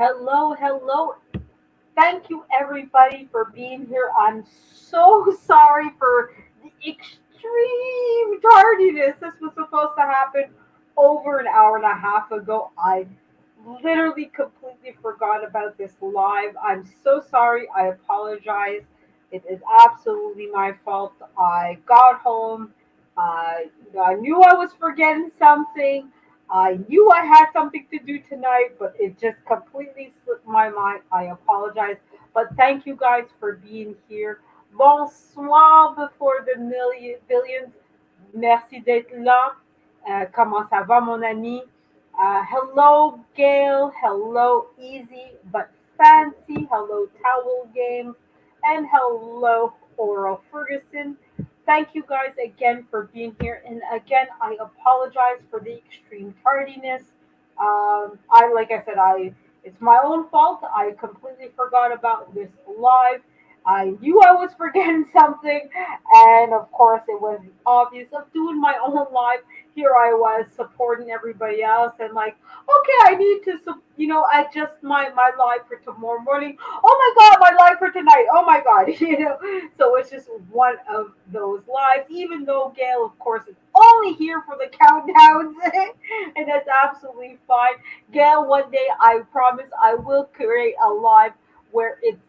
Hello, hello. Thank you everybody for being here. I'm so sorry for the extreme tardiness. This was supposed to happen over an hour and a half ago. I literally completely forgot about this live. I'm so sorry. I apologize. It is absolutely my fault. I got home. I knew I was forgetting something. I knew I had something to do tonight, but it just completely slipped my mind. I apologize. But thank you guys for being here. Bonsoir before the billions. Merci d'être là. Comment ça va, mon ami? Hello, Gail. Hello, Easy but Fancy. Hello, Towel Games. And hello, Oral Ferguson. Thank you guys again for being here. And again, I apologize for the extreme tardiness. Like I said, it's my own fault. I completely forgot about this live. I knew I was forgetting something, and of course, it was obvious of doing my own live. Here I was supporting everybody else, and like, okay, I need to, adjust my live for tomorrow morning. Oh my God, my live for tonight. Oh my God, So it's just one of those lives. Even though Gail, of course, is only here for the countdowns, and that's absolutely fine. Gail, one day I promise I will create a live where it's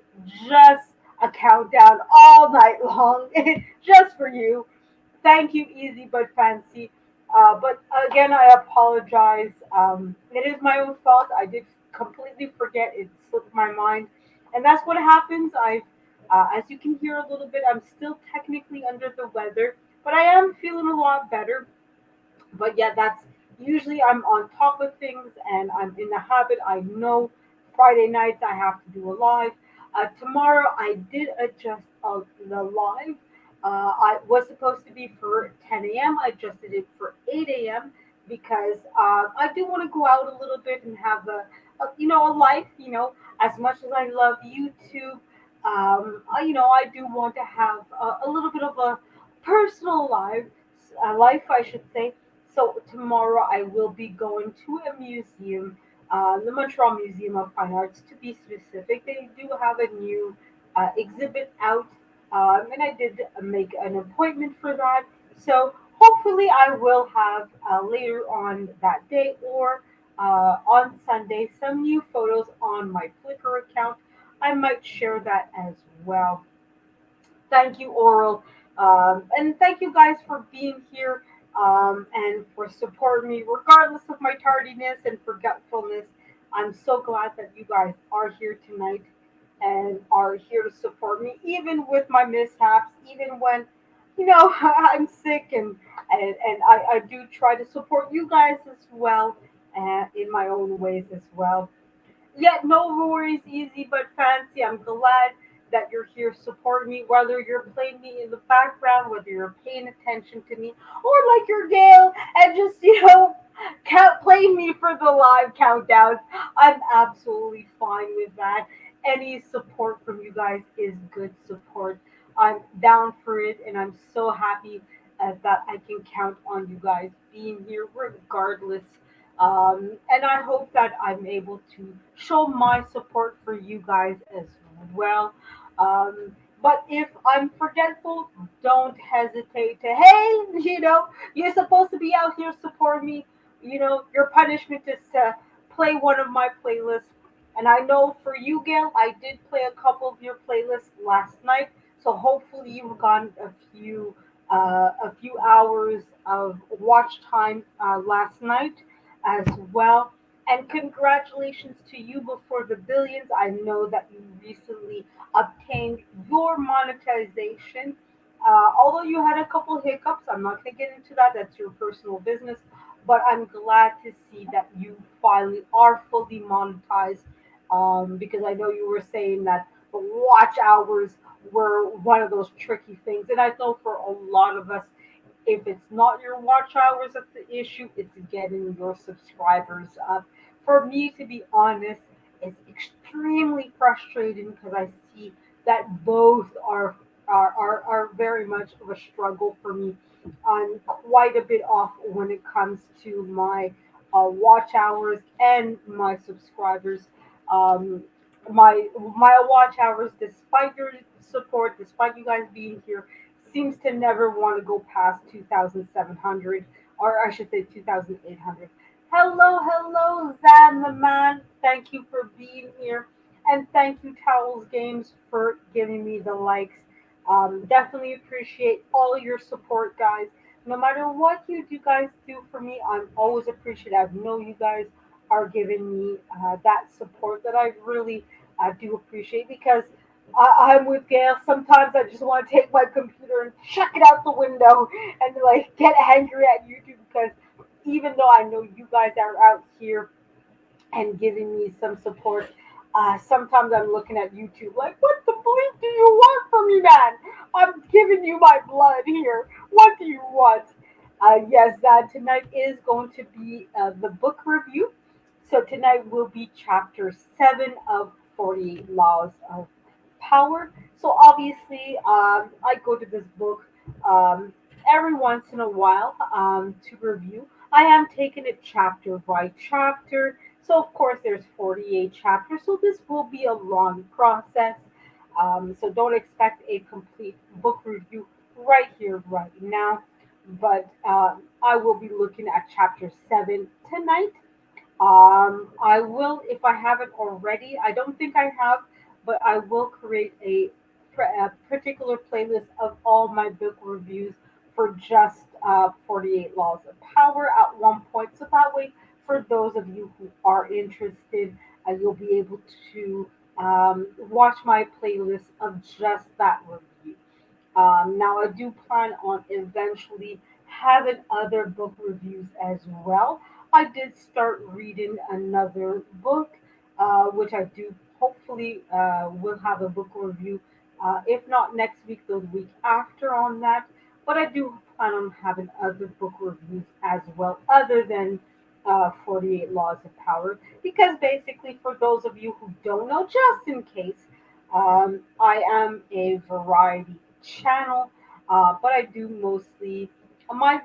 just a countdown all night long, just for you. Thank you, Easy but Fancy. But again, I apologize. It is my own fault. I did completely forget. It slipped my mind, and that's what happens. As you can hear a little bit, I'm still technically under the weather, but I am feeling a lot better. But yeah, that's usually I'm on top of things and I'm in the habit. I know Friday nights I have to do a live. Tomorrow I did adjust the live. I was supposed to be for 10 a.m. I adjusted it for 8 a.m. because I do want to go out a little bit and have a life. As much as I love YouTube, I do want to have a little bit of a personal life, I should say. So tomorrow I will be going to a museum, the Montreal Museum of Fine Arts to be specific. They do have a new exhibit out, and I did make an appointment for that. So hopefully I will have later on that day or on Sunday some new photos on my Flickr account. I might share that as well. Thank you, Oral. And thank you guys for being here and for supporting me, regardless of my tardiness and forgetfulness. I'm so glad that you guys are here tonight and are here to support me, even with my mishaps, even when, I'm sick and I do try to support you guys as well in my own ways as well. Yet no worries, easy but fancy. I'm glad that you're here supporting me, whether you're playing me in the background, whether you're paying attention to me, or like your Gail and just count playing me for the live countdowns. I'm absolutely fine with that. Any support from you guys is good support. I'm down for it, and I'm so happy that I can count on you guys being here regardless, and I hope that I'm able to show my support for you guys as well. But if I'm forgetful, don't hesitate to, hey, you're supposed to be out here supporting me. Your punishment is to play one of my playlists. And I know for you, Gail, I did play a couple of your playlists last night. So hopefully you've gotten a few hours of watch time last night as well. And congratulations to you before the billions. I know that you recently obtained your monetization. Although you had a couple hiccups, I'm not going to get into that. That's your personal business. But I'm glad to see that you finally are fully monetized, because I know you were saying that the watch hours were one of those tricky things. And I know for a lot of us, if it's not your watch hours that's the issue, it's getting your subscribers up. For me, to be honest, it's extremely frustrating because I see that both are very much of a struggle for me. I'm quite a bit off when it comes to my watch hours and my subscribers. Um, my watch hours, despite your support, despite you guys being here, seems to never want to go past 2,700, or I should say 2,800. Hello, Zan the man. Thank you for being here, and thank you, Towels Games, for giving me the likes. Definitely appreciate all your support, guys. No matter what you guys do for me, I'm always appreciative. I know you guys are giving me that support that I really do appreciate because I'm with Gail. Sometimes I just want to take my computer and chuck it out the window and like get angry at YouTube because even though I know you guys are out here and giving me some support. Sometimes I'm looking at YouTube like, what the bleep do you want from me, man? I'm giving you my blood here. What do you want? Yes, tonight is going to be the book review. So tonight will be chapter 7 of 48 Laws of Power. So obviously, I go to this book um, every once in a while to review. I am taking it chapter by chapter. So of course there's 48 chapters. So this will be a long process. So don't expect a complete book review right here, right now. But I will be looking at chapter 7 tonight. I will, if I haven't already, I don't think I have, but I will create a particular playlist of all my book reviews for just 48 Laws of Power at one point. So that way, for those of you who are interested, you'll be able to watch my playlist of just that review. Now, I do plan on eventually having other book reviews as well. I did start reading another book, which I do hopefully will have a book review, if not next week, the week after on that. But I do plan on having other book reviews as well, other than 48 Laws of Power. Because basically, for those of you who don't know, just in case, I am a variety channel, but I do mostly my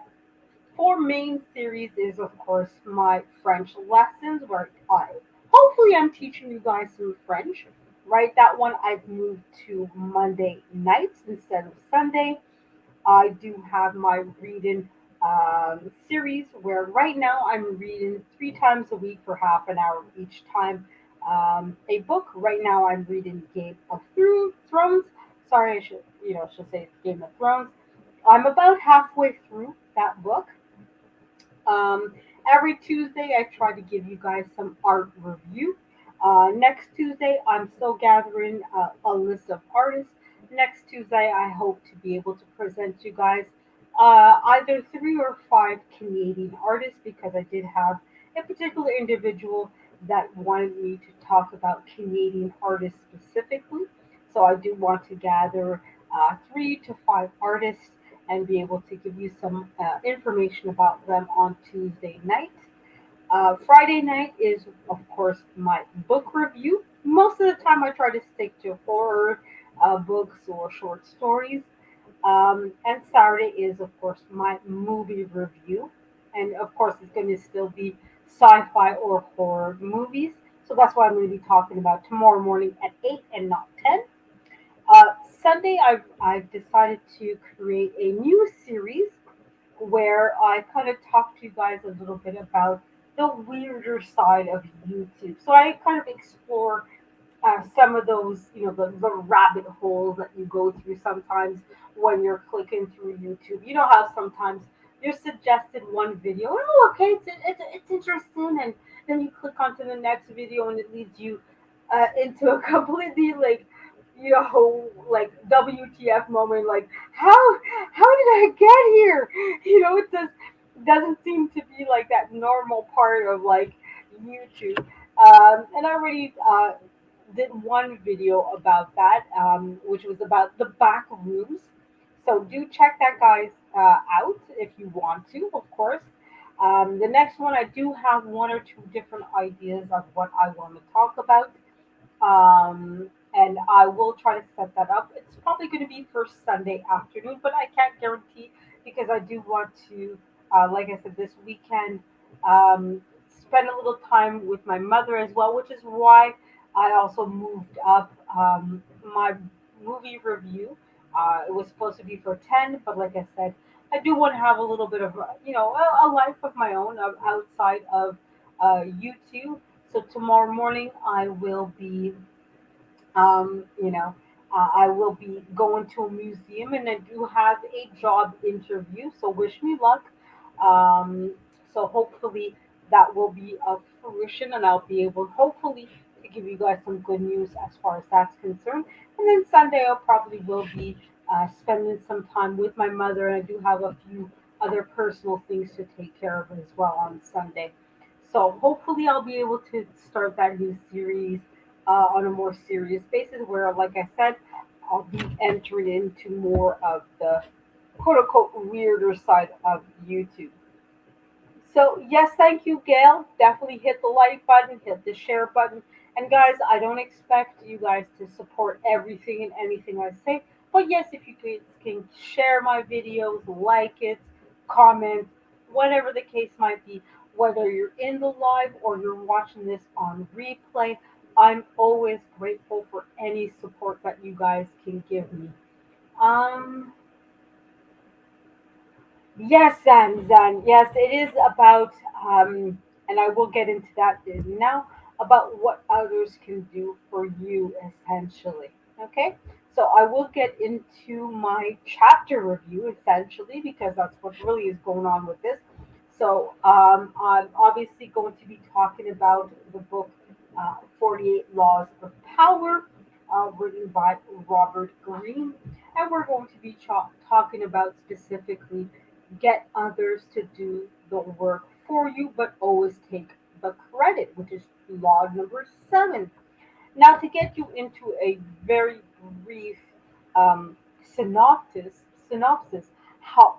four main series is of course my French lessons where I hopefully I'm teaching you guys some French. Right, that one I've moved to Monday nights instead of Sunday. I do have my reading series where right now I'm reading 3 times a week for half an hour each time. A book. Right now I'm reading Game of Thrones. Sorry, I should say Game of Thrones. I'm about halfway through that book. Um, every Tuesday, I try to give you guys some art review. Next Tuesday, I'm still gathering a list of artists. Next Tuesday, I hope to be able to present you guys either 3 or 5 Canadian artists because I did have a particular individual that wanted me to talk about Canadian artists specifically. So I do want to gather 3 to 5 artists and be able to give you some information about them on Tuesday night. Friday night is, of course, my book review. Most of the time, I try to stick to horror books or short stories. And Saturday is, of course, my movie review. And of course, it's going to still be sci fi or horror movies. So that's what I'm going to be talking about tomorrow morning at 8 and not 10. Sunday, I've decided to create a new series where I kind of talk to you guys a little bit about the weirder side of YouTube. So I kind of explore some of those, the rabbit holes that you go through sometimes when you're clicking through YouTube. You know how sometimes you're suggested one video, and oh, okay, it's interesting, and then you click onto the next video, and it leads you into a completely like WTF moment, like how did I get here? It just doesn't seem to be like that normal part of like YouTube. And I already did one video about that, which was about the back rooms. So do check that guys out if you want to, of course. The next one, I do have 1 or 2 different ideas of what I want to talk about, and I will try to set that up. It's probably going to be for Sunday afternoon, but I can't guarantee because I do want to, like I said, this weekend, spend a little time with my mother as well, which is why. I also moved up my movie review. It was supposed to be for 10, but like I said, I do want to have a little bit of, a life of my own outside of YouTube. So tomorrow morning, I will be um, you know, I will be going to a museum and I do have a job interview. So wish me luck. Um, so hopefully that will be of fruition and I'll be able, hopefully, to give you guys some good news as far as that's concerned. And then Sunday, I probably will be spending some time with my mother. And I do have a few other personal things to take care of as well on Sunday. So hopefully, I'll be able to start that new series on a more serious basis, where, like I said, I'll be entering into more of the quote unquote weirder side of YouTube. So, yes, thank you, Gail. Definitely hit the like button, hit the share button. And, guys, I don't expect you guys to support everything and anything I say. But, yes, if you can share my videos, like it, comment, whatever the case might be, whether you're in the live or you're watching this on replay, I'm always grateful for any support that you guys can give me. Um, Yes, Zan. Yes, it is about, and I will get into that now, about what others can do for you, essentially. Okay, so I will get into my chapter review, essentially, because that's what really is going on with this. So I'm obviously going to be talking about the book 48 Laws of Power, written by Robert Greene, and we're going to be talking about specifically get others to do the work for you, but always take the credit, which is law number 7. Now, to get you into a very brief um, synopsis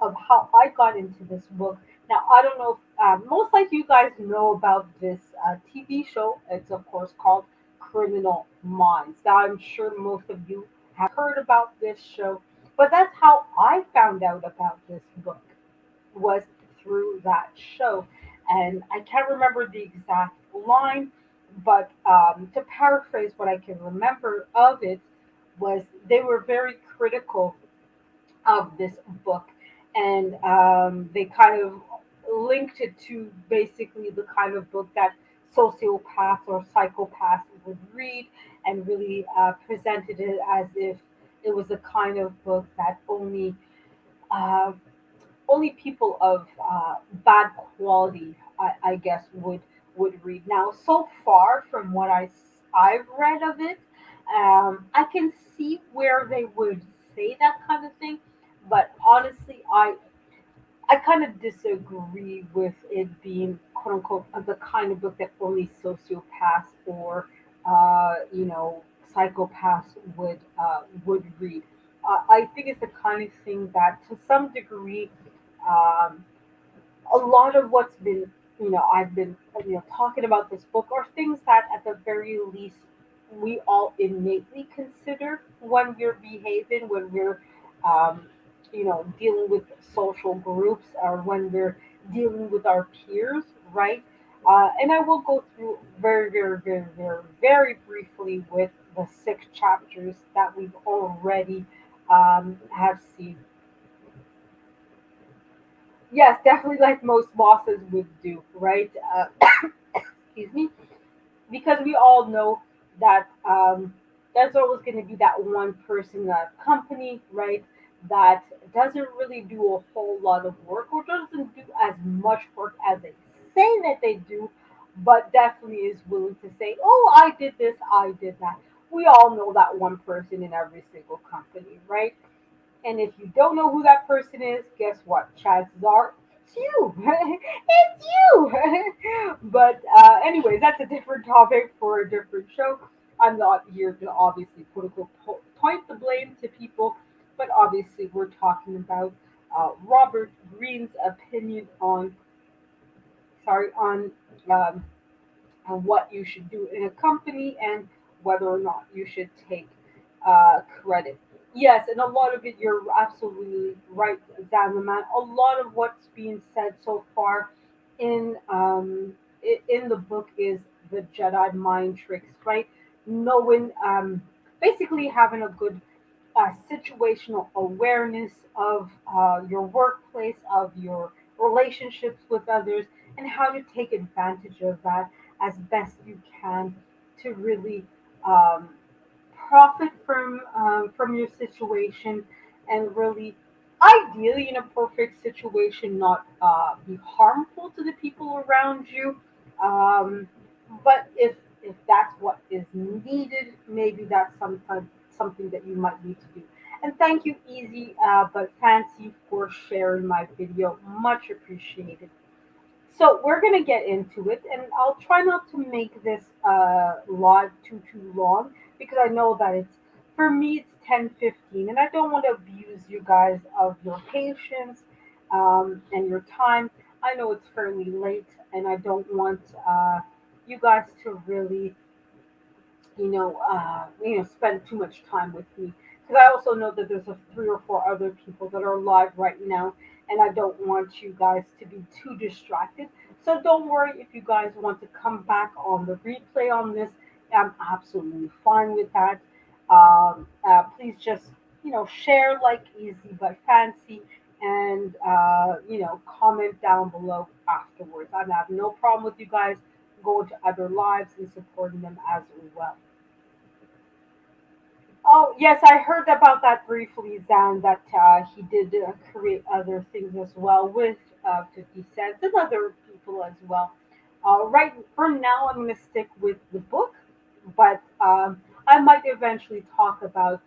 of how I got into this book. Now, I don't know if most likely you guys know about this TV show. It's of course called Criminal Minds. Now, I'm sure most of you have heard about this show, but that's how I found out about this book was through that show. And I can't remember the exact line, but to paraphrase what I can remember of it, was they were very critical of this book. And they kind of linked it to basically the kind of book that sociopaths or psychopaths would read, and really presented it as if it was a kind of book that uh, only people of bad quality, I guess, would read. Now, so far from what I've read of it, I can see where they would say that kind of thing, but honestly, I kind of disagree with it being quote unquote the kind of book that only sociopaths or psychopaths would read. I think it's the kind of thing that, to some degree, um, a lot of what's been, I've been, talking about this book are things that, at the very least, we all innately consider when we're behaving, when we're, um, dealing with social groups, or when we're dealing with our peers, right? And I will go through very, very, very, very, very briefly with the 6 chapters that we've already have seen. Yes, definitely, like most bosses would do, right? Excuse me, because we all know that there's always going to be that one person in a company, right, that doesn't really do a whole lot of work, or doesn't do as much work as they say that they do, but definitely is willing to say, "Oh, I did this, I did that." We all know that one person in every single company, right? And if you don't know who that person is, guess what? Chances are it's you. It's you. But anyways, that's a different topic for a different show. I'm not here to obviously point the blame to people, but obviously we're talking about Robert Greene's opinion on, um, on what you should do in a company, and whether or not you should take credit. Yes, and a lot of it, you're absolutely right, Zanaman. A lot of what's being said so far in the book is the Jedi mind tricks, right? knowing, basically having a good situational awareness of your workplace, of your relationships with others, and how to take advantage of that as best you can to really um, profit from your situation and really, ideally, in a perfect situation, not be harmful to the people around you. Um, but if that's what is needed, maybe that's something that you might need to do. And thank you, Easy but Fancy, for sharing my video. Much appreciated. So we're gonna get into it, and I'll try not to make this live too long because I know that it's, for me it's 10:15, and I don't want to abuse you guys of your patience and your time. I know it's fairly late, and I don't want you guys to really spend too much time with me because I also know that there's 3 or 4 other people that are live right now, and I don't want you guys to be too distracted. So don't worry if you guys want to come back on the replay on this. I'm absolutely fine with that. Please just share like Easy but Fancy, and comment down below afterwards. I have no problem with you guys going to other lives and supporting them as well. Oh, yes, I heard about that briefly, Zan, that he did create other things as well with 50 Cent and other people as well. Right, for now, I'm going to stick with the book, but I might eventually talk about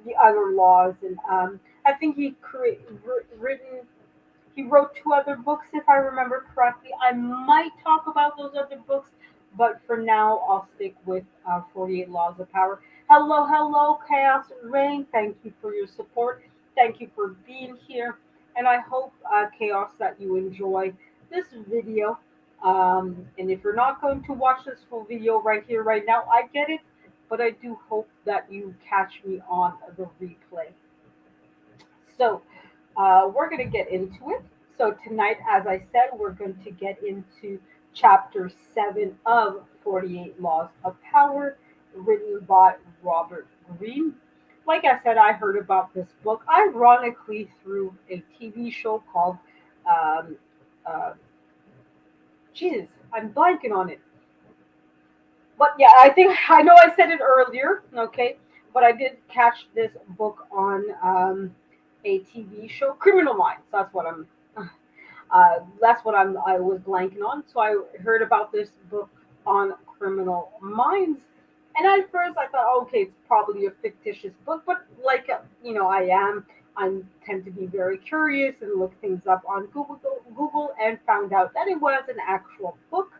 the other laws. And I think written, he wrote 2 other books, if I remember correctly. I might talk about those other books, but for now, I'll stick with 48 Laws of Power. Hello, hello, Chaos Rain. Thank you for your support. Thank you for being here. And I hope, Chaos, that you enjoy this video. And if you're not going to watch this full video right here, right now, I get it. But I do hope that you catch me on the replay. So we're going to get into it. So tonight, as I said, we're going to get into chapter 7 of 48 Laws of Power, written by Robert Greene. Like I said, I heard about this book ironically through a TV show called, um, uh, Jesus, I'm blanking on it. But yeah, I think I know I said it earlier, okay? But I did catch this book on a TV show, Criminal Minds. I was blanking on. So I heard about this book on Criminal Minds, and at first I thought, okay, it's probably a fictitious book, but like I tend to be very curious and look things up on Google, and found out that it was an actual book.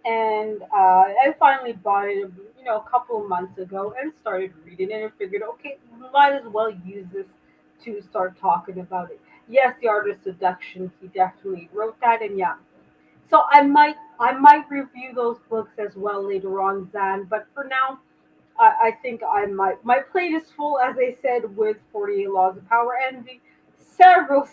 And I finally bought it, a couple of months ago, and started reading it and figured, okay, might as well use this to start talking about it. Yes, The Art of Seduction, he definitely wrote that, and yeah. So I might review those books as well later on, Zan. But for now, I think I might. My plate is full, as I said, with 48 Laws of Power and the several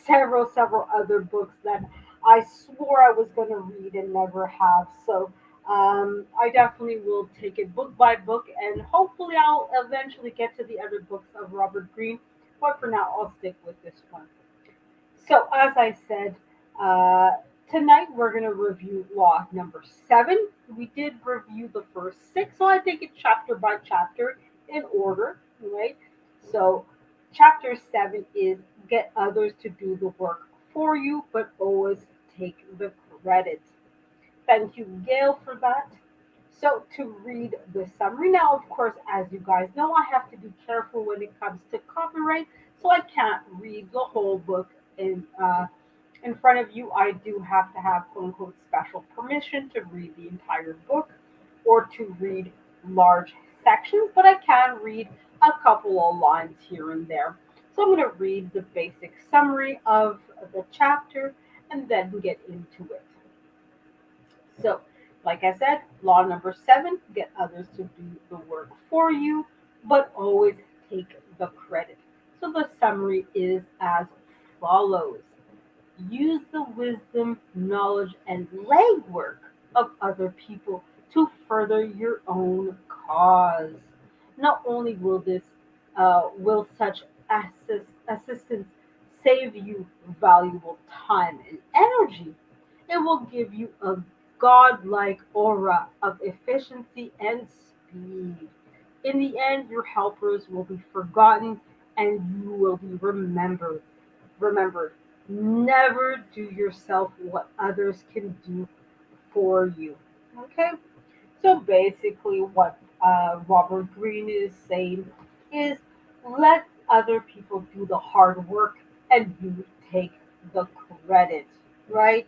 other books that I swore I was going to read and never have. So I definitely will take it book by book, and hopefully I'll eventually get to the other books of Robert Greene. But for now, I'll stick with this one. So, as I said, uh, tonight we're going to review law number 7. We did review the first 6, so I take it chapter by chapter in order, right? So, chapter 7 is get others to do the work for you, but always take the credit. Thank you, Gail, for that. So, to read the summary, now, of course, as you guys know, I have to be careful when it comes to copyright, so I can't read the whole book in front of you. I do have to have quote unquote special permission to read the entire book or to read large sections, but I can read a couple of lines here and there. So I'm going to read the basic summary of the chapter and then get into it. So, like I said, law number 7, get others to do the work for you, but always take the credit. So the summary is as follows: use the wisdom, knowledge, and legwork of other people to further your own because not only will such assistance save you valuable time and energy, it will give you a godlike aura of efficiency and speed. In the end, your helpers will be forgotten and you will be remembered. Remember, never do yourself what others can do for you. Okay? So basically, what Robert Greene is saying is let other people do the hard work and you take the credit, right?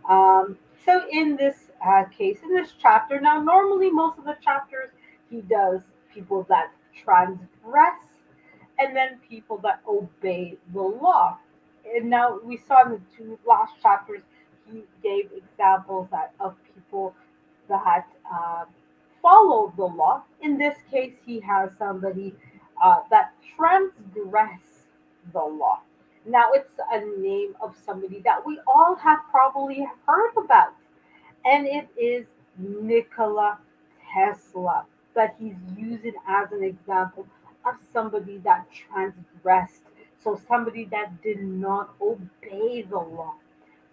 So in this case, in this chapter, now normally most of the chapters he does people that transgress and then people that obey the law. And now we saw in the two last chapters he gave examples of people that follow the law. In this case, he has somebody that transgress the law. Now it's a name of somebody that we all have probably heard about, and it is Nikola Tesla that he's using as an example of somebody that transgressed. So somebody that did not obey the law.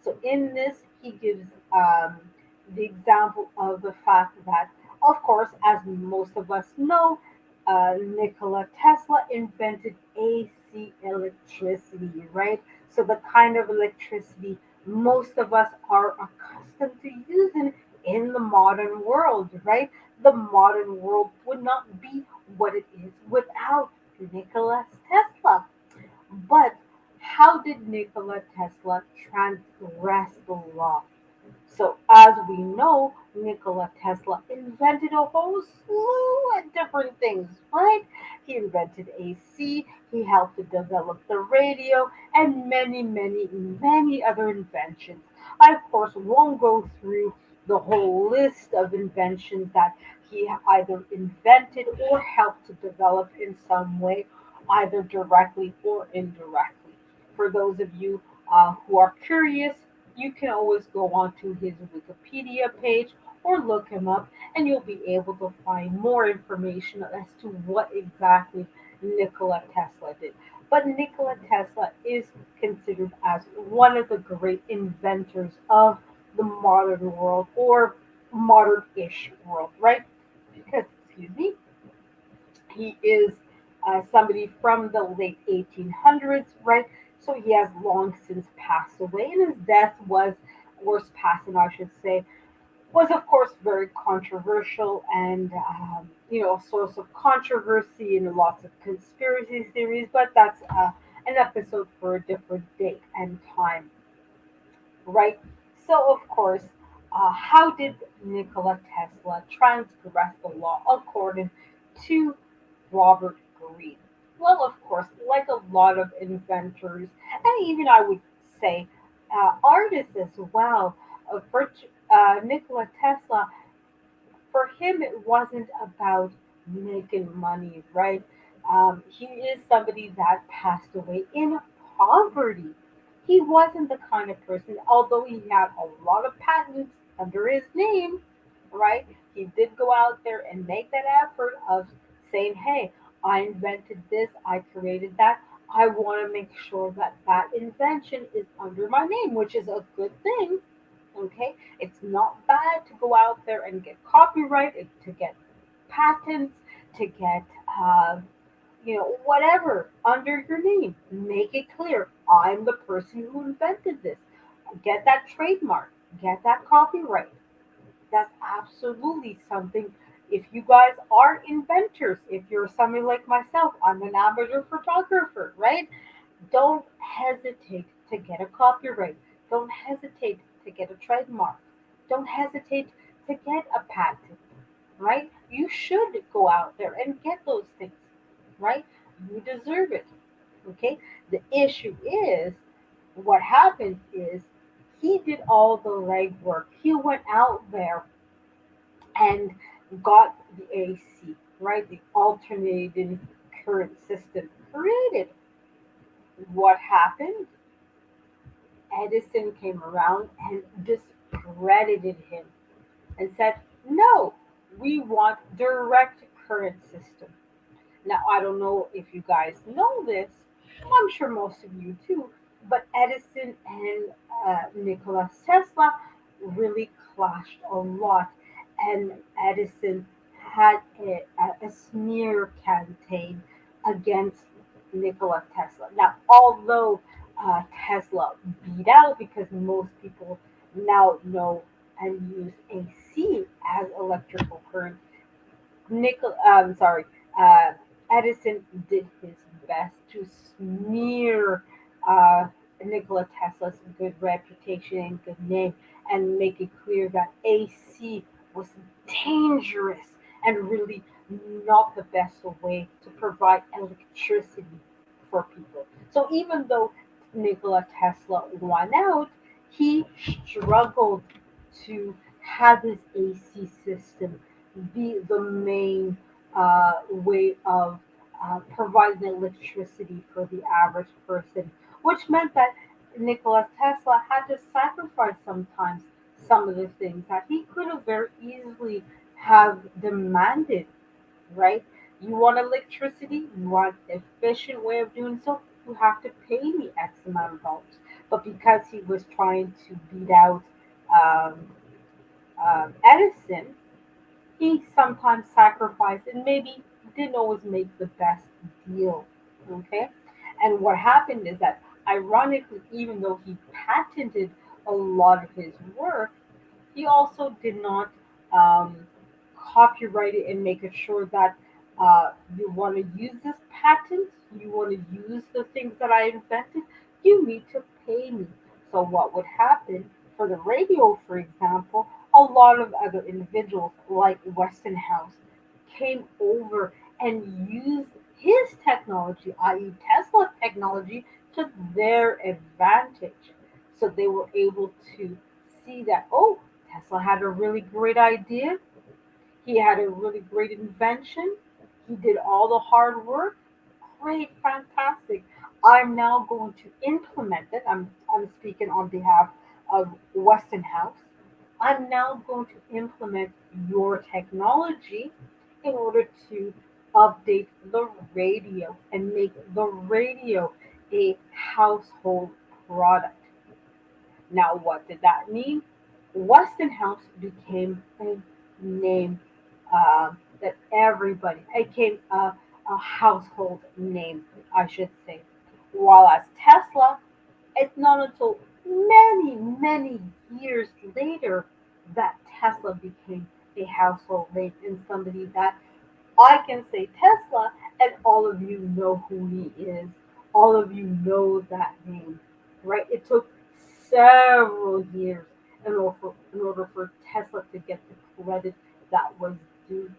So in this, he gives the example of the fact that, of course, as most of us know, Nikola Tesla invented AC electricity, right? So the kind of electricity most of us are accustomed to using in the modern world, right? The modern world would not be what it is without Nikola Tesla. But how did Nikola Tesla transgress the law? So, as we know, Nikola Tesla invented a whole slew of different things, right? He invented AC, he helped to develop the radio, and many, many, many other inventions. I, of course, won't go through the whole list of inventions that he either invented or helped to develop in some way, either directly or indirectly. For those of you who are curious, you can always go onto his Wikipedia page or look him up, and you'll be able to find more information as to what exactly Nikola Tesla did. But Nikola Tesla is considered as one of the great inventors of the modern world or modern ish world, right? Because, excuse me, he is somebody from the late 1800s, right? So he has long since passed away, and his death was passing, I should say, was of course very controversial and a source of controversy and lots of conspiracy theories. But that's an episode for a different date and time, right? So of course, how did Nikola Tesla transgress the law according to Robert Greene? Well, of course, like a lot of inventors, and even I would say artists as well, Nikola Tesla, for him, it wasn't about making money, right? He is somebody that passed away in poverty. He wasn't the kind of person, although he had a lot of patents under his name, right? He did go out there and make that effort of saying, hey, I invented this, I created that. I want to make sure that that invention is under my name, which is a good thing. Okay, it's not bad to go out there and get copyright, to get patents, to get whatever under your name. Make it clear I'm the person who invented this. Get that trademark, get that copyright. That's absolutely something. If you guys are inventors, if you're somebody like myself, I'm an amateur photographer, right? Don't hesitate to get a copyright. Don't hesitate to get a trademark. Don't hesitate to get a patent, right? You should go out there and get those things, right? You deserve it, okay? The issue is what happened is he did all the legwork. He went out there and got the AC, right? The alternating current system created. What happened? Edison came around and discredited him and said, no, We want direct current system. Now, I don't know if you guys know this. I'm sure most of you do. But Edison and Nikola Tesla really clashed a lot. And Edison had a smear campaign against Nikola Tesla. Now, although Tesla beat out because most people now know and use AC as electrical current, sorry, uh, Edison did his best to smear uh, Nikola Tesla's good reputation and good name and make it clear that AC was dangerous and really not the best way to provide electricity for people. So even though Nikola Tesla won out, he struggled to have his AC system be the main way of providing electricity for the average person, which meant that Nikola Tesla had to sacrifice sometimes some of the things that he could have very easily have demanded, right? You want electricity, you want efficient way of doing so, you have to pay me X amount of dollars. But because he was trying to beat out um, Edison, he sometimes sacrificed and maybe didn't always make the best deal. Okay? And what happened is that, ironically, even though he patented a lot of his work, he also did not um, copyright it and make it sure that you want to use this patent, you want to use the things that I invented, you need to pay me. So, what would happen for the radio, for example, a lot of other individuals like Westinghouse came over and used his technology, i.e., Tesla's technology, to their advantage. So they were able to see that, oh, Tesla had a really great idea. He had a really great invention. He did all the hard work. Great, fantastic. I'm now going to implement it. I'm speaking on behalf of Westinghouse. I'm now going to implement your technology in order to update the radio and make the radio a household product. Now, what did that mean? Westinghouse became a name that everybody became a household name, I should say. While as Tesla, it's not until many, many years later that Tesla became a household name and somebody that I can say Tesla, and all of you know who he is. All of you know that name, right? It took several years in order for Tesla to get the credit that was due.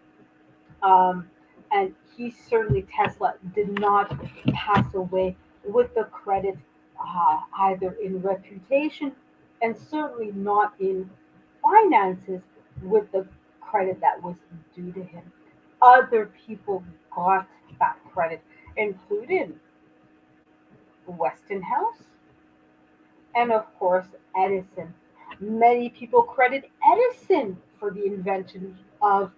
Um, and he certainly, Tesla, did not pass away with the credit either in reputation and certainly not in finances with the credit that was due to him. Other people got that credit, including Westinghouse and, of course, Edison. Many people credit Edison for the invention of,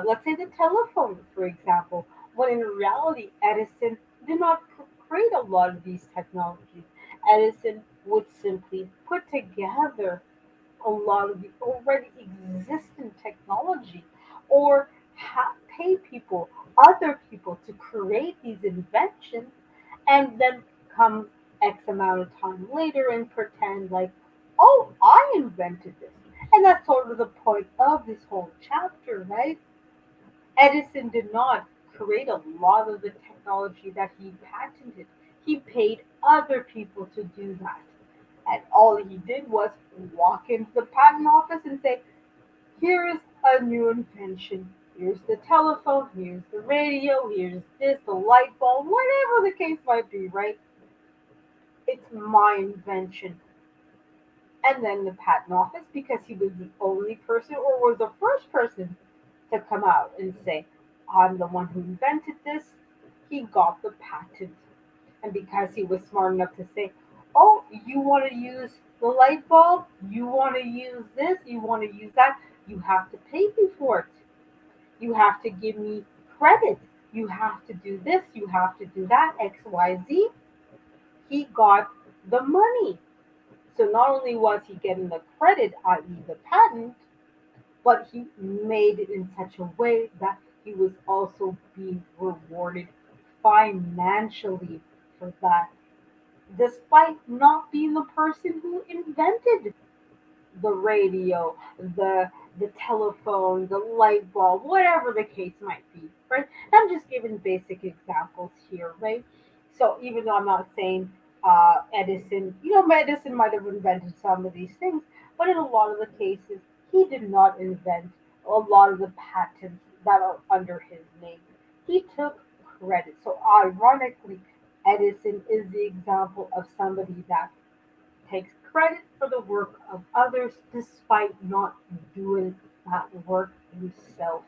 let's say, the telephone, for example, when in reality, Edison did not create a lot of these technologies. Edison would simply put together a lot of the already existing technology or pay people, other people, to create these inventions and then come X amount of time later and pretend like, oh, I invented this. And that's sort of the point of this whole chapter, right? Edison did not create a lot of the technology that he patented. He paid other people to do that. And all he did was walk into the patent office and say, here's a new invention. Here's the telephone, here's the radio, here's this, the light bulb, whatever the case might be, right? It's my invention. And then the patent office, because he was the only person or was the first person to come out and say, I'm the one who invented this, he got the patent. And because he was smart enough to say, oh, you want to use the light bulb, you want to use this, you want to use that, you have to pay me for it. You have to give me credit. You have to do this. You have to do that. XYZ. He got the money. So not only was he getting the credit, i.e., the patent, but he made it in such a way that he was also being rewarded financially for that, despite not being the person who invented the radio, the telephone, the light bulb, whatever the case might be, right? I'm just giving basic examples here, right? So even though I'm not saying Edison, Edison might have invented some of these things, but in a lot of the cases, he did not invent a lot of the patents that are under his name. He took credit. So ironically, Edison is the example of somebody that takes credit for the work of others despite not doing that work himself.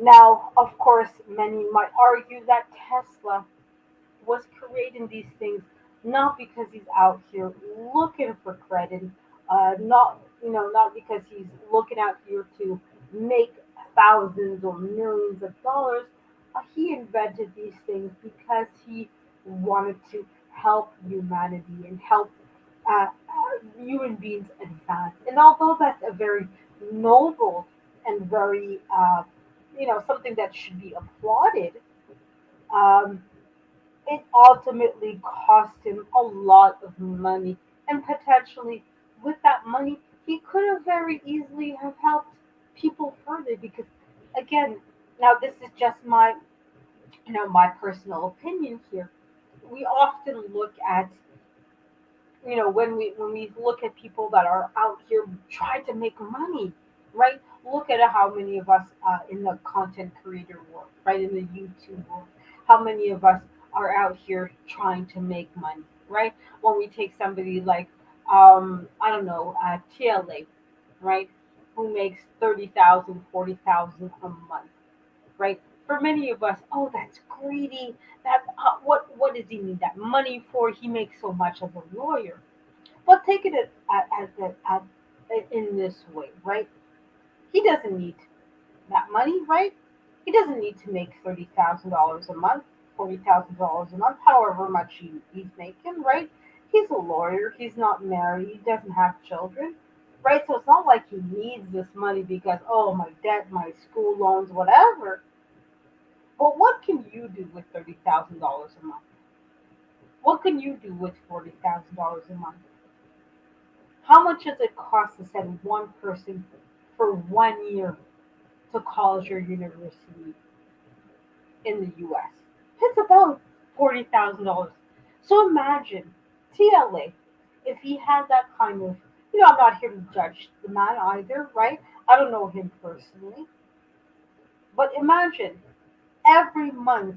Now, of course, many might argue that Tesla was creating these things not because he's out here looking for credit, not because he's looking out here to make thousands or millions of dollars. He invented these things because he wanted to help humanity and help human beings advance. And although that's a very noble and very something that should be applauded, um, it ultimately cost him a lot of money, and potentially with that money he could have very easily have helped people further. Because again, now this is just my personal opinion here. We often look at, when we look at people that are out here trying to make money, right? Look at how many of us in the content creator world, right, in the YouTube world, how many of us are out here trying to make money, right? When we take somebody like, I don't know, TLA, right, who makes 30,000, 40,000 a month, right? For many of us, oh, that's greedy. That what does he need that money for? He makes so much as a lawyer. But take it in this way, right? He doesn't need that money, right? He doesn't need to make $30,000 a month, $40,000 a month, however much he's making, right? He's a lawyer. He's not married. He doesn't have children, right? So it's not like he needs this money because, oh, my debt, my school loans, whatever. But what can you do with $30,000 a month? What can you do with $40,000 a month? How much does it cost to send one person for 1 year to college or university in the US? It's about $40,000. So imagine TLA, if he had that kind of, I'm not here to judge the man either, right? I don't know him personally, but imagine every month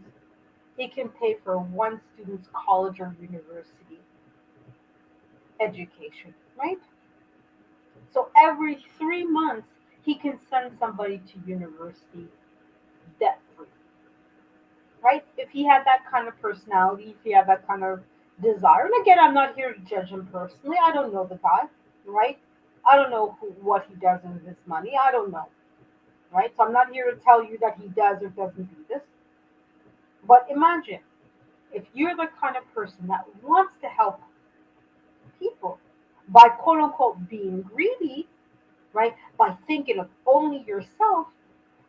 he can pay for one student's college or university education, right? So every 3 months he can send somebody to university debt free, right? If he had that kind of personality, if he had that kind of desire, and again, I'm not here to judge him personally. I don't know the guy, right? I don't know what he does with his money. I don't know, right? So I'm not here to tell you that he does or doesn't do this. But imagine if you're the kind of person that wants to help people by quote unquote being greedy, right? By thinking of only yourself,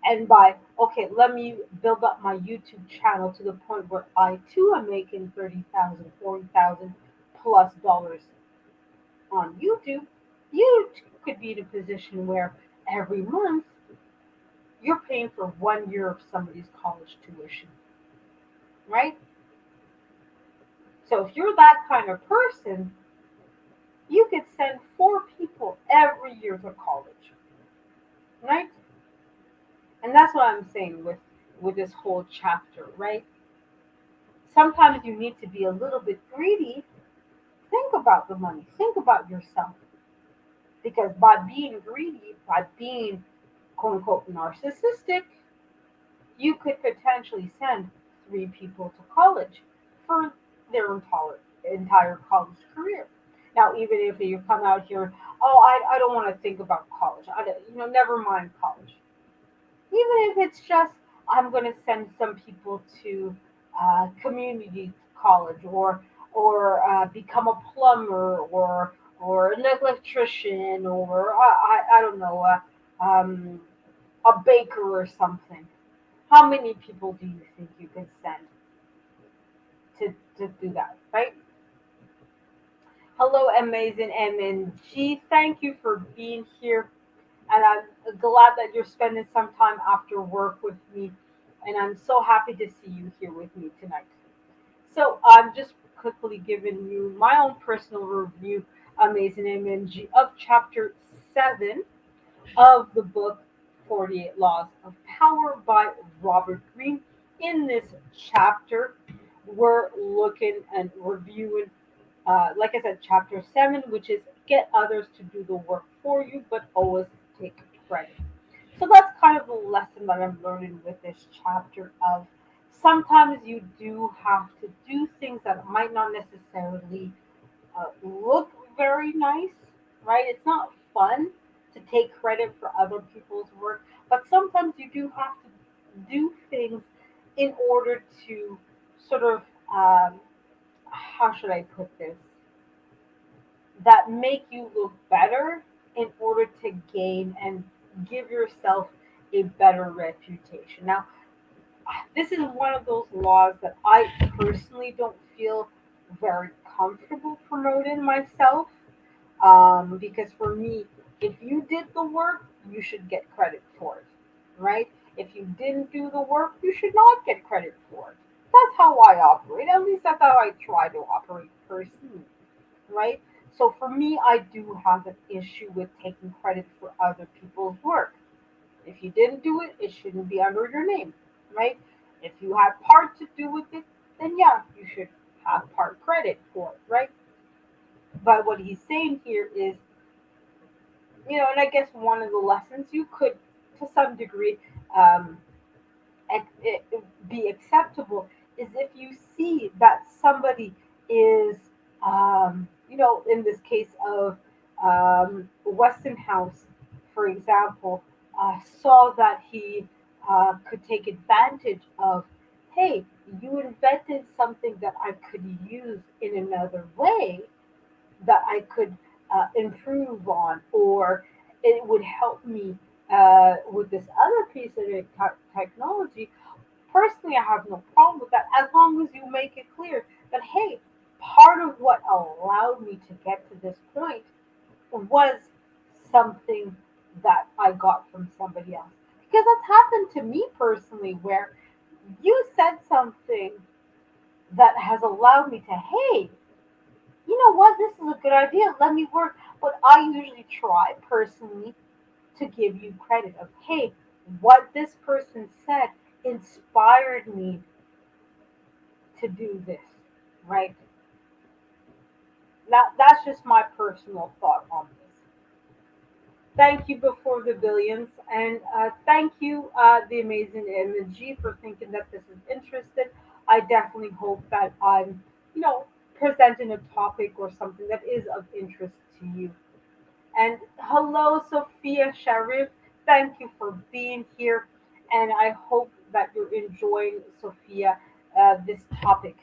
and by, okay, let me build up my YouTube channel to the point where I too am making 30,000, 40,000 plus dollars on YouTube. You could be in a position where every month you're paying for 1 year of somebody's college tuition, right? So if you're that kind of person, you could send 4 people every year to college, right? And that's what I'm saying with this whole chapter, right? Sometimes you need to be a little bit greedy. Think about the money, think about yourself. Because by being greedy, by being quote unquote narcissistic, you could potentially send 3 people to college for their entire college career. Now, even if you come out here, oh, I don't want to think about college. Never mind college. Even if it's just I'm going to send some people to community college or become a plumber or an electrician or I don't know a baker or something. How many people do you think you can send to do that, right? Hello, amazing MNG. Thank you for being here. And I'm glad that you're spending some time after work with me. And I'm so happy to see you here with me tonight. So I'm just quickly giving you my own personal review, Amazing MNG, of chapter 7 of the book 48 Laws of Power by Robert Greene. In this chapter, we're looking and reviewing, like I said, chapter 7, which is get others to do the work for you, but always take credit. So that's kind of the lesson that I'm learning with this chapter of sometimes you do have to do things that might not necessarily look very nice, right? It's not fun to take credit for other people's work, but sometimes you do have to do things in order to sort of, how should I put this, that make you look better in order to gain and give yourself a better reputation. Now, this is one of those laws that I personally don't feel very comfortable promoting myself because for me, if you did the work, you should get credit for it, right? If you didn't do the work, you should not get credit for it. That's how I operate. At least that's how I try to operate personally, right? So for me, I do have an issue with taking credit for other people's work. If you didn't do it, it shouldn't be under your name, right? If you had part to do with it, then yeah, you should have part credit for it, right? But what he's saying here is, and I guess one of the lessons you could, to some degree, um, be acceptable is if you see that somebody is, in this case of Westinghouse, for example, saw that he could take advantage of, hey, you invented something that I could use in another way that I could improve on, or it would help me with this other piece of technology. Personally, I have no problem with that as long as you make it clear that, hey, part of what allowed me to get to this point was something that I got from somebody else. Because that's happened to me personally, where you said something that has allowed me to, hey, you know what, this is a good idea, let me work. But I usually try personally to give you credit of, hey, what this person said inspired me to do this, right? Now, that's just my personal thought on this. Thank you before the billions, and thank you, the amazing MG, for thinking that this is interesting. I definitely hope that I'm, you know, presenting a topic or something that is of interest to you. And hello, Sophia Sharif. Thank you for being here. And I hope that you're enjoying, Sophia, this topic.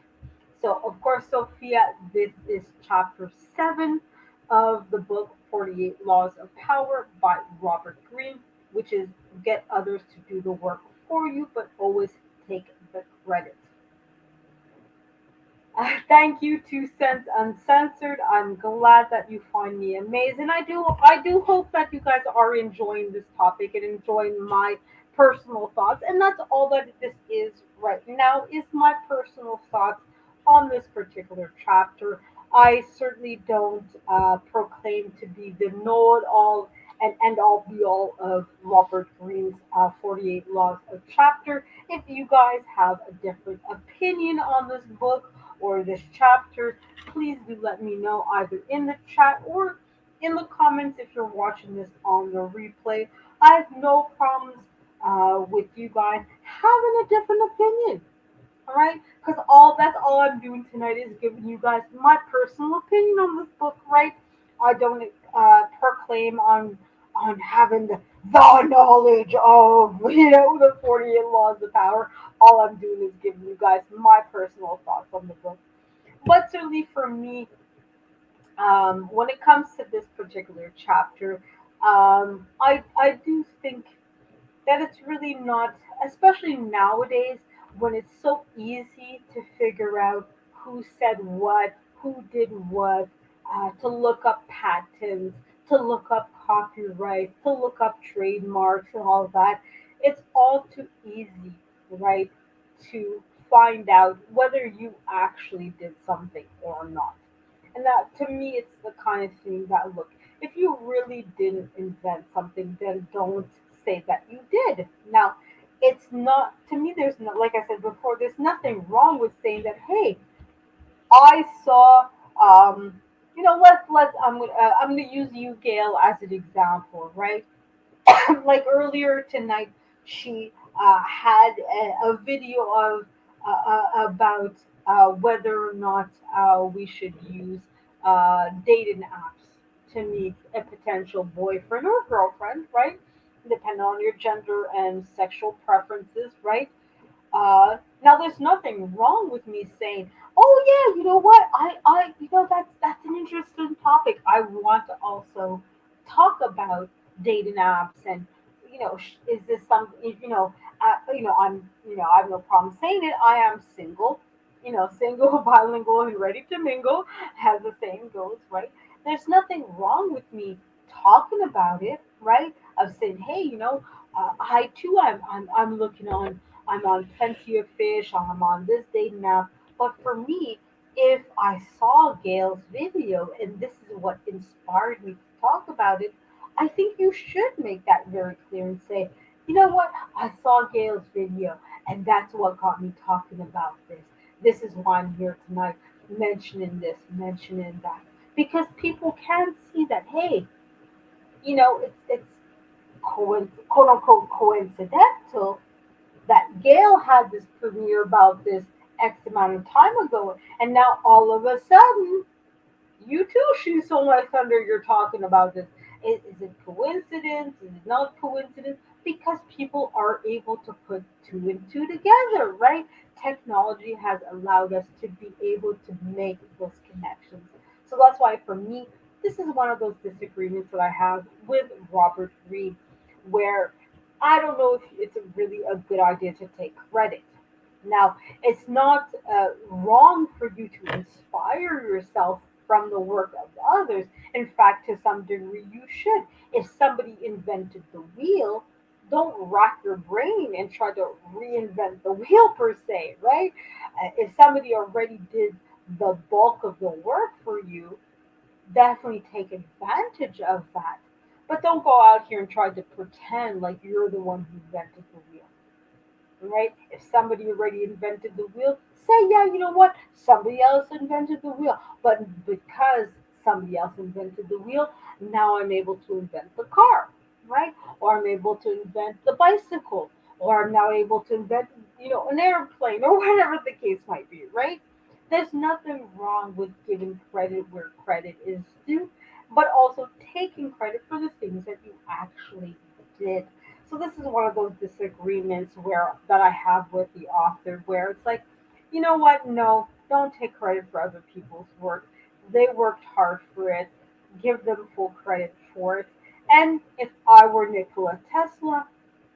So, of course, Sophia, this is chapter 7 of the book 48 Laws of Power by Robert Greene, which is get others to do the work for you, but always take the credit. Thank you, Two Cents Uncensored. I'm glad that you find me amazing. I do hope that you guys are enjoying this topic and enjoying my personal thoughts. And that's all that this is right now is my personal thoughts on this particular chapter. I certainly don't proclaim to be the know-it-all and end-all be-all of Robert Greene's 48 Laws of Chapter. If you guys have a different opinion on this book, or this chapter, please do let me know either in the chat or in the comments if you're watching this on the replay. I have no problems with you guys having a different opinion. All right, because all that's all I'm doing tonight is giving you guys my personal opinion on this book. Right, I don't proclaim on on having the knowledge of, the 48 laws of power. All I'm doing is giving you guys my personal thoughts on the book. But certainly for me, when it comes to this particular chapter, I do think that it's really not, especially nowadays when it's so easy to figure out who said what, who did what, to look up patents, to look up copyright, to look up trademarks and all that. It's all too easy, right, to find out whether you actually did something or not. And that, to me, it's the kind of thing that, look, if you really didn't invent something, then don't say that you did. Now, it's not, to me, there's no, like I said before, there's nothing wrong with saying that, hey, I saw, I'm gonna use you, Gail, as an example, right? Like earlier tonight, she had a video of about whether or not we should use dating apps to meet a potential boyfriend or girlfriend, right? Depending on your gender and sexual preferences, right? Now, there's nothing wrong with me saying, "Oh yeah, you know what? That's an interesting topic. I want to also talk about dating apps and, is this something? I have no problem saying it. I am single, single, bilingual, and ready to mingle, as the saying goes, right? There's nothing wrong with me talking about it, right? Of saying, hey, I too, I'm looking on. I'm on Plenty of Fish, I'm on this dating app. But for me, if I saw Gail's video and this is what inspired me to talk about it, I think you should make that very clear and say, you know what, I saw Gail's video and that's what got me talking about this. This is why I'm here tonight, mentioning this, mentioning that. Because people can see that, hey, it's quote unquote coincidental that Gail had this premiere about this X amount of time ago, and now all of a sudden, you too, she's so my thunder. You're talking about this. Is it coincidence? Is it not coincidence? Because people are able to put two and two together, right? Technology has allowed us to be able to make those connections. So that's why, for me, this is one of those disagreements that I have with Robert Reed, where I don't know if it's really a good idea to take credit. Now, it's not wrong for you to inspire yourself from the work of others. In fact, to some degree, you should. If somebody invented the wheel, don't rack your brain and try to reinvent the wheel per se, right? If somebody already did the bulk of the work for you, definitely take advantage of that. But don't go out here and try to pretend like you're the one who invented the wheel, right? If somebody already invented the wheel, say, yeah, you know what? Somebody else invented the wheel. But because somebody else invented the wheel, now I'm able to invent the car, right? Or I'm able to invent the bicycle, or I'm now able to invent, an airplane, or whatever the case might be, right? There's nothing wrong with giving credit where credit is due, but also taking credit for the things that you actually did. So this is one of those disagreements where that I have with the author, where it's like, you know what? No, don't take credit for other people's work. They worked hard for it. Give them full credit for it. And if I were Nikola Tesla,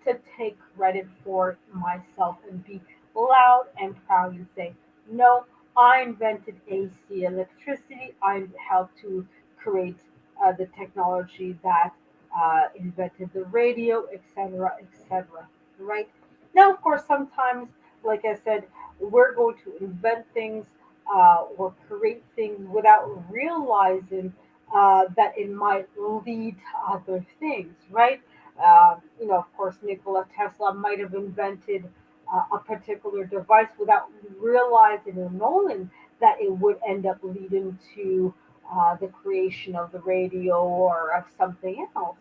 to take credit for it myself and be loud and proud and say, no, I invented AC electricity. I helped to create the technology that invented the radio, etc., etc. Right now, of course, sometimes, like I said, we're going to invent things or create things without realizing that it might lead to other things, right? Of course, Nikola Tesla might have invented a particular device without realizing or knowing that it would end up leading to the creation of the radio or of something else.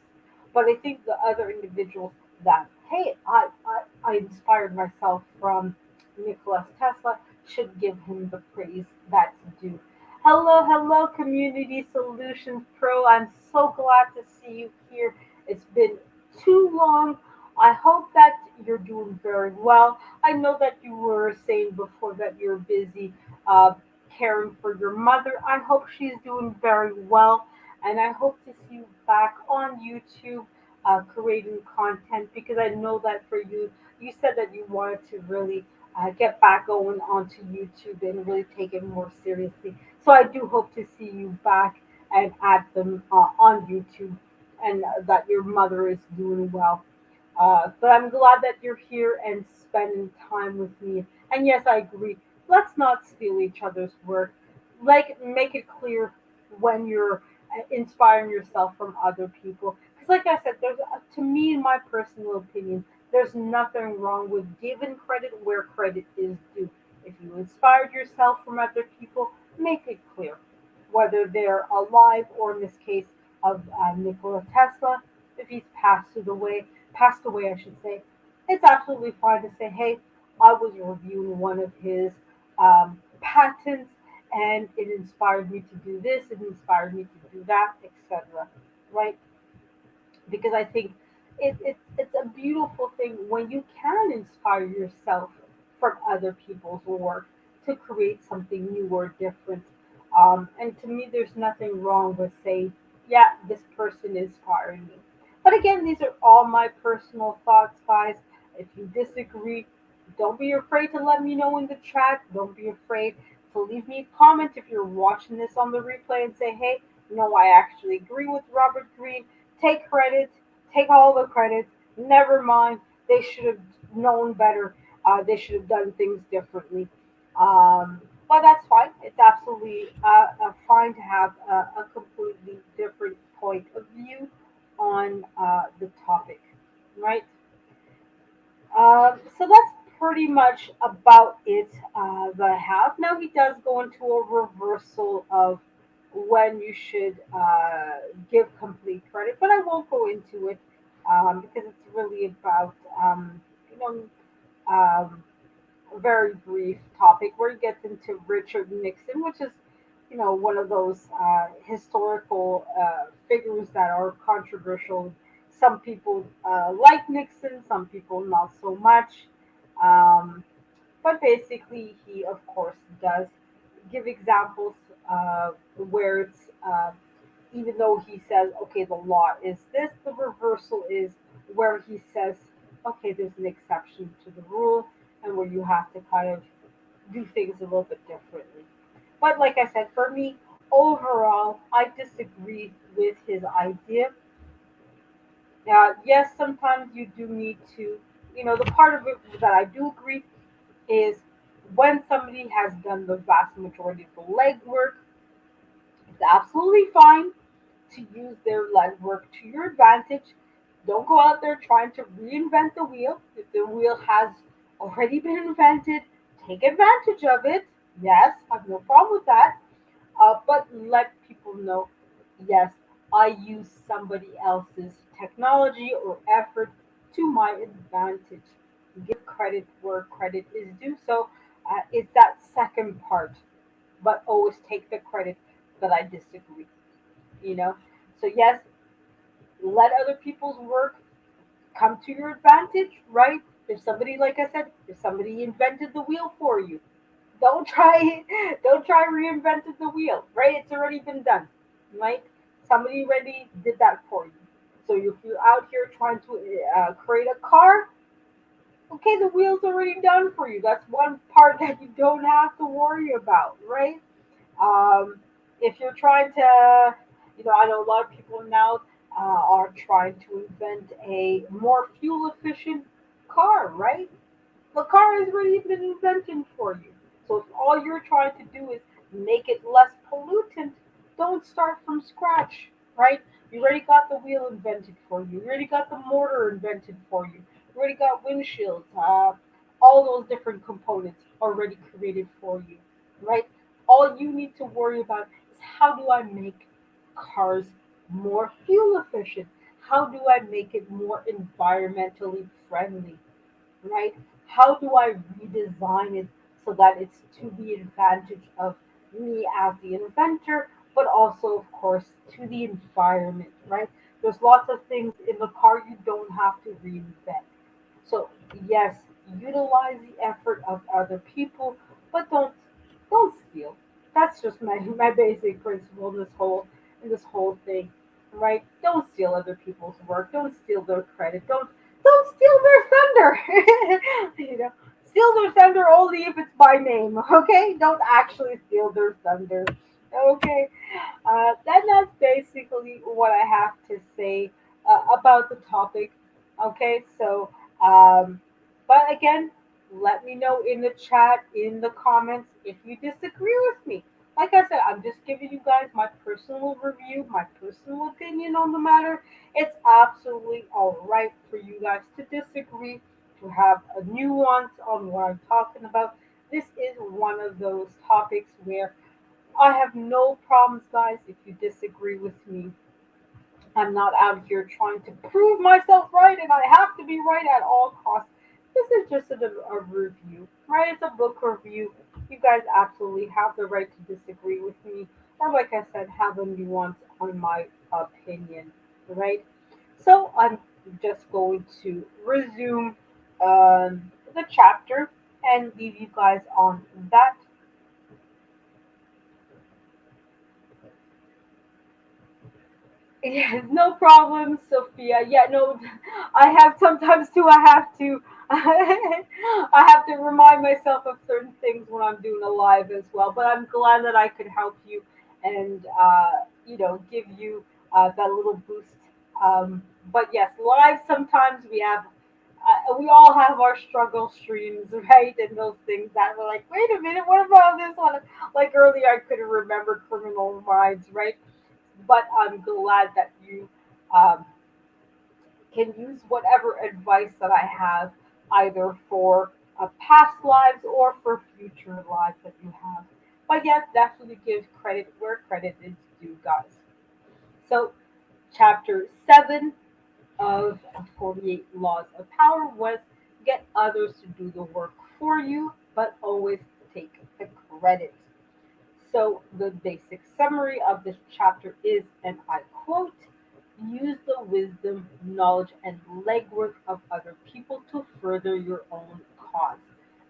But I think the other individuals that, hey, I inspired myself from Nicholas Tesla should give him the praise that's due. Hello, hello, Community Solutions Pro. I'm so glad to see you here. It's long. I hope that you're doing very well. I know that you were saying before that you're busy uh, caring for your mother. I hope she's doing very well, and I hope to see you back on YouTube creating content because I know that for you, you said that you wanted to really get back going onto YouTube and really take it more seriously. So I do hope to see you back and at them on YouTube and that your mother is doing well. But I'm glad that you're here and spending time with me. And yes, I agree. Let's not steal each other's work. Like, make it clear when you're inspiring yourself from other people. Because, like I said, to me, in my personal opinion, there's nothing wrong with giving credit where credit is due. If you inspired yourself from other people, make it clear whether they're alive or, in this case, of Nikola Tesla, if he's passed away, I should say, it's absolutely fine to say, hey, I was reviewing one of his patents and it inspired me to do this, it inspired me to do that, etc. Right? Because I think it's a beautiful thing when you can inspire yourself from other people's work to create something new or different. And to me, there's nothing wrong with saying, yeah, this person inspired me. But again, these are all my personal thoughts, guys. If you disagree, don't be afraid to let me know in the chat. Don't be afraid to leave me a comment if you're watching this on the replay and say, hey, no, I actually agree with Robert Greene. Take credit, take all the credit. Never mind, they should have known better. They should have done things differently. But that's fine. It's absolutely fine to have a completely different point of view on the topic, right? So that's pretty much about it that I have. Now he does go into a reversal of when you should give complete credit, but I won't go into it because it's really about you know a very brief topic where he gets into Richard Nixon, which is one of those historical figures that are controversial. Some people like Nixon, some people not so much. Um, but basically, he of course does give examples where it's even though he says, okay, the law is this, the reversal is where he says, okay, there's an exception to the rule, and where you have to kind of do things a little bit differently. But like I said, for me, overall, I disagree with his idea. Yes, sometimes you do need to, the part of it that I do agree is when somebody has done the vast majority of the legwork, it's absolutely fine to use their legwork to your advantage. Don't go out there trying to reinvent the wheel. If the wheel has already been invented, take advantage of it. Yes, I have no problem with that. But let people know, yes, I use somebody else's technology or effort to my advantage. Give credit where credit is due. So it's that second part, but always take the credit that I disagree. You know, so yes, let other people's work come to your advantage, right? If somebody, like I said, if somebody invented the wheel for you, don't try don't try reinventing the wheel, right? It's already been done, right? Somebody already did that for you. So if you're out here trying to create a car, okay, the wheel's already done for you. That's one part that you don't have to worry about, right? Um, if you're trying to, I know a lot of people now are trying to invent a more fuel efficient car, right? The car has already been invented for you. So if all you're trying to do is make it less pollutant, don't start from scratch, right? You already got the wheel invented for you. You already got the motor invented for you. You already got windshields, all those different components already created for you, right? All you need to worry about is how do I make cars more fuel efficient? How do I make it more environmentally friendly? Right? How do I redesign it so that it's to the advantage of me as the inventor, but also, of course, to the environment, right? There's lots of things in the car you don't have to reinvent. So yes, utilize the effort of other people, but don't steal. That's just my basic principle in this whole thing, right? Don't steal other people's work. Don't steal their credit. Don't steal their thunder. you know, steal their thunder only if it's by name. Okay, don't actually steal their thunder. Okay, then that's basically what I have to say about the topic. Okay, so but again, let me know in the chat, in the comments, if you disagree with me. Like I said, I'm just giving you guys my personal review, my personal opinion on the matter. It's absolutely all right for you guys to disagree, to have a nuance on what I'm talking about. This is one of those topics where I have no problems, guys, if you disagree with me. I'm not out here trying to prove myself right and I have to be right at all costs. This is just a review, right? It's a book review. You guys absolutely have the right to disagree with me, or like I said, have a nuance on my opinion, right? So I'm just going to resume the chapter and leave you guys on that. Yes, no problem, Sophia. Yeah, no, I have sometimes too. I have to, I have to remind myself of certain things when I'm doing a live as well. But I'm glad that I could help you and give you that little boost. But yes, live sometimes we all have our struggle streams, right? And those things that we're like, wait a minute, what about this one? Like earlier, I couldn't remember Criminal Minds, right? But I'm glad that you um, can use whatever advice that I have either for past lives or for future lives that you have. But yes, definitely give credit where credit is due, guys. So, chapter 7 of 48 Laws of Power was get others to do the work for you, but always take the credit. So, the basic summary of this chapter is, and I quote, use the wisdom, knowledge, and legwork of other people to further your own cause.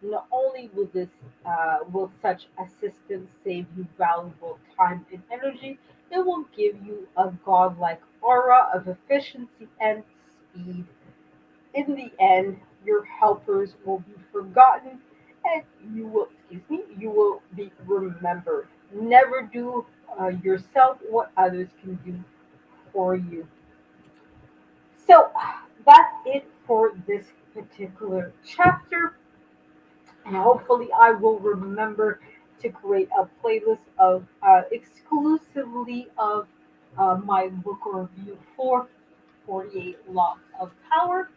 Not only will such assistance save you valuable time and energy, it will give you a godlike aura of efficiency and speed. In the end, your helpers will be forgotten and you will be remembered. Never do yourself what others can do for you. So that's it for this particular chapter. And hopefully, I will remember to create a playlist of exclusively of my book review for 48 Laws of Power.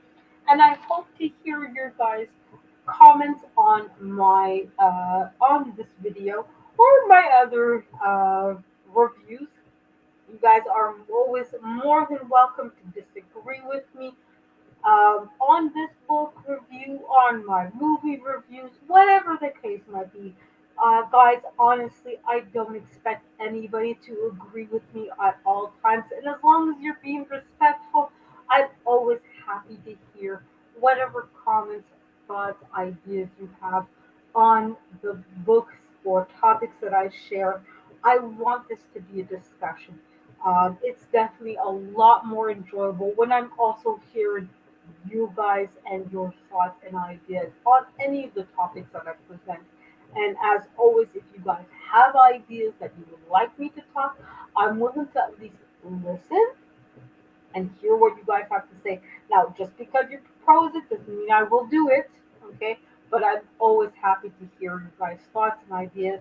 And I hope to hear your guys' comments on my on this video or my other reviews. You guys are always more than welcome to disagree with me on this book review, on my movie reviews, whatever the case might be. Guys, honestly, I don't expect anybody to agree with me at all times. And as long as you're being respectful, I'm always happy to hear whatever comments, thoughts, ideas you have on the books or topics that I share. I want this to be a discussion. It's definitely a lot more enjoyable when I'm also hearing you guys and your thoughts and ideas on any of the topics that I present. And as always, if you guys have ideas that you would like me to talk, I'm willing to at least listen and hear what you guys have to say. Now, just because you propose it doesn't mean I will do it, okay? But I'm always happy to hear you guys' thoughts and ideas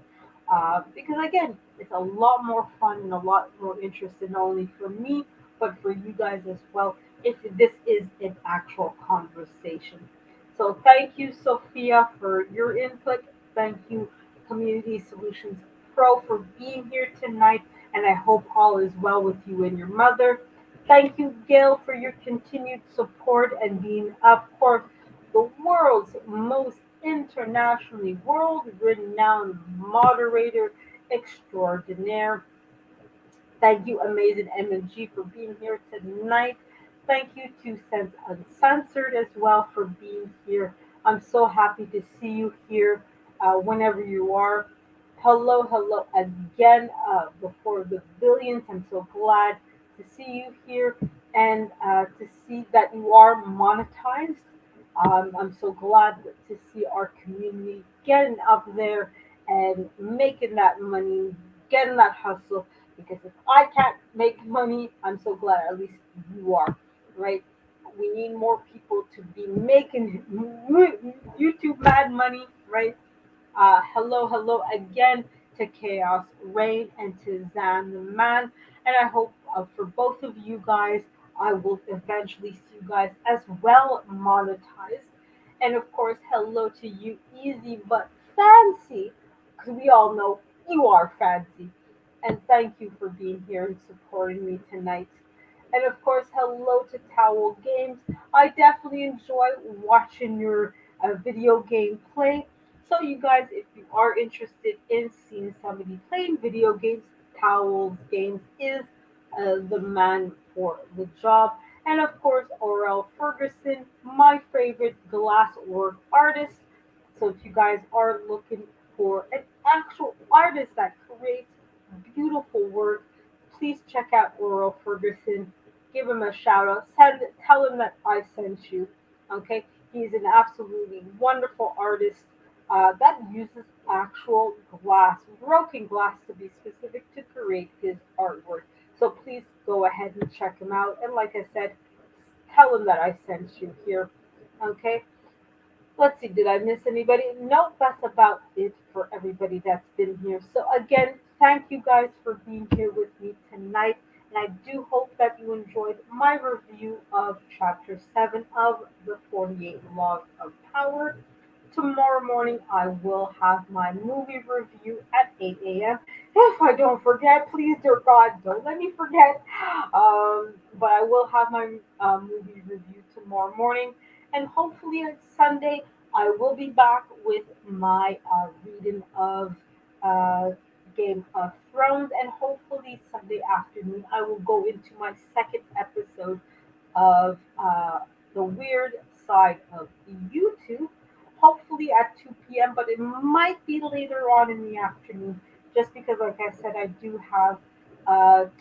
because, again, it's a lot more fun and a lot more interesting, not only for me, but for you guys as well, if this is an actual conversation. So, thank you, Sophia, for your input. Thank you, Community Solutions Pro, for being here tonight. And I hope all is well with you and your mother. Thank you, Gail, for your continued support and being, of course, the world's most internationally world renowned moderator extraordinaire. Thank you, Amazing MMG, for being here tonight. Thank you to Sense Uncensored as well for being here. I'm so happy to see you here whenever you are. Hello, hello again before the billions. I'm so glad to see you here and to see that you are monetized. I'm so glad to see our community getting up there and making that money, getting that hustle. Because if I can't make money, I'm so glad at least you are, right? We need more people to be making YouTube mad money, right? Hello, hello again to Chaos Rain and to Zan the Man. And I hope for both of you guys, I will eventually see you guys as well monetized. And of course, hello to you, Easy but Fancy, because we all know you are fancy. And thank you for being here and supporting me tonight. And of course, hello to Towel Games. I definitely enjoy watching your video game play. So, you guys, if you are interested in seeing somebody playing video games, Towel Games is the man for the job. And of course, Aurel Ferguson, my favorite glasswork artist. So, if you guys are looking for an actual artist that creates beautiful work, please check out Aurel Ferguson. Give him a shout out. Tell him that I sent you. Okay, he's an absolutely wonderful artist that uses actual glass, broken glass to be specific, to create his artwork. So please go ahead and check him out. And like I said, tell him that I sent you here. Okay. Let's see, did I miss anybody? Nope, that's about it for everybody that's been here. So, again, thank you guys for being here with me tonight. And I do hope that you enjoyed my review of Chapter 7 of the 48 Laws of Power. Tomorrow morning, I will have my movie review at 8 a.m. If I don't forget, please, dear God, don't let me forget. But I will have my movie review tomorrow morning. And hopefully, on Sunday, I will be back with my reading of uh, Game of Thrones. And hopefully, Sunday afternoon, I will go into my second episode of The Weird Side of YouTube, hopefully at 2 p.m., but it might be later on in the afternoon, just because, like I said, I do have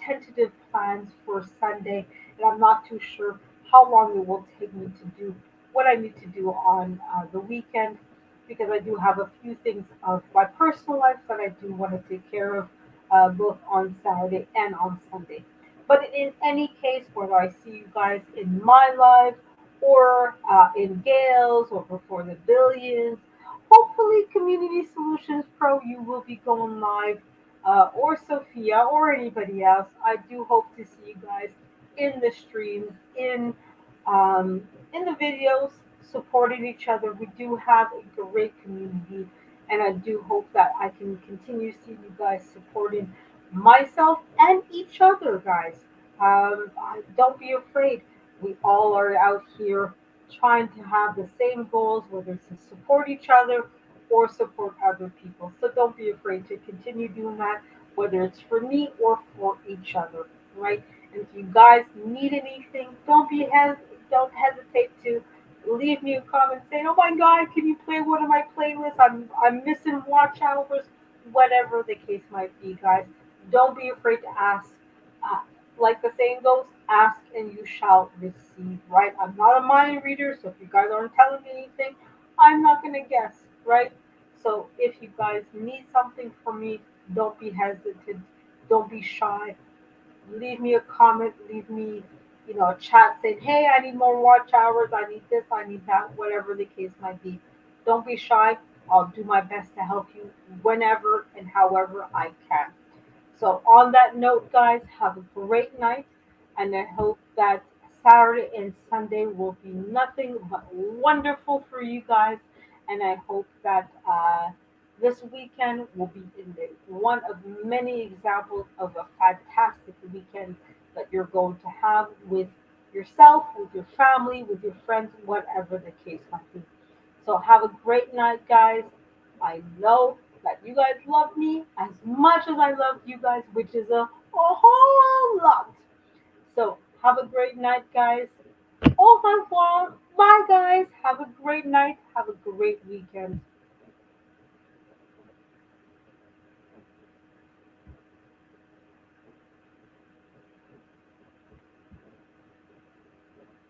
tentative plans for Sunday, and I'm not too sure how long it will take me to do what I need to do on the weekend, because I do have a few things of my personal life that I do want to take care of both on Saturday and on Sunday. But in any case, whether I see you guys in my live or in Gales or before the billions, hopefully Community Solutions Pro, you will be going live, or Sophia or anybody else. I do hope to see you guys in the streams, um, in the videos, supporting each other. We do have a great community, and I do hope that I can continue seeing you guys supporting myself and each other, guys. Don't be afraid. We all are out here trying to have the same goals, whether it's to support each other or support other people. So don't be afraid to continue doing that, whether it's for me or for each other, right? And if you guys need anything, don't hesitate to leave me a comment saying, "Oh my God, can you play one of my playlists? I'm missing watch hours." Whatever the case might be, guys, don't be afraid to ask. Uh, like the saying goes, ask and you shall receive, right? I'm not a mind reader, so if you guys aren't telling me anything, I'm not gonna guess, right? So if you guys need something from me, don't be hesitant, don't be shy, leave me a comment, leave me, a chat saying, "Hey, I need more watch hours, I need this, I need that," whatever the case might be. Don't be shy. I'll do my best to help you whenever and however I can. So, on that note, guys, have a great night, and I hope that Saturday and Sunday will be nothing but wonderful for you guys. And I hope that this weekend will be one of many examples of a fantastic weekend that you're going to have with yourself, with your family, with your friends, whatever the case might be. So have a great night, guys. I know that you guys love me as much as I love you guys, which is a a whole lot. So have a great night, guys. Au revoir. Bye, guys. Have a great night. Have a great weekend.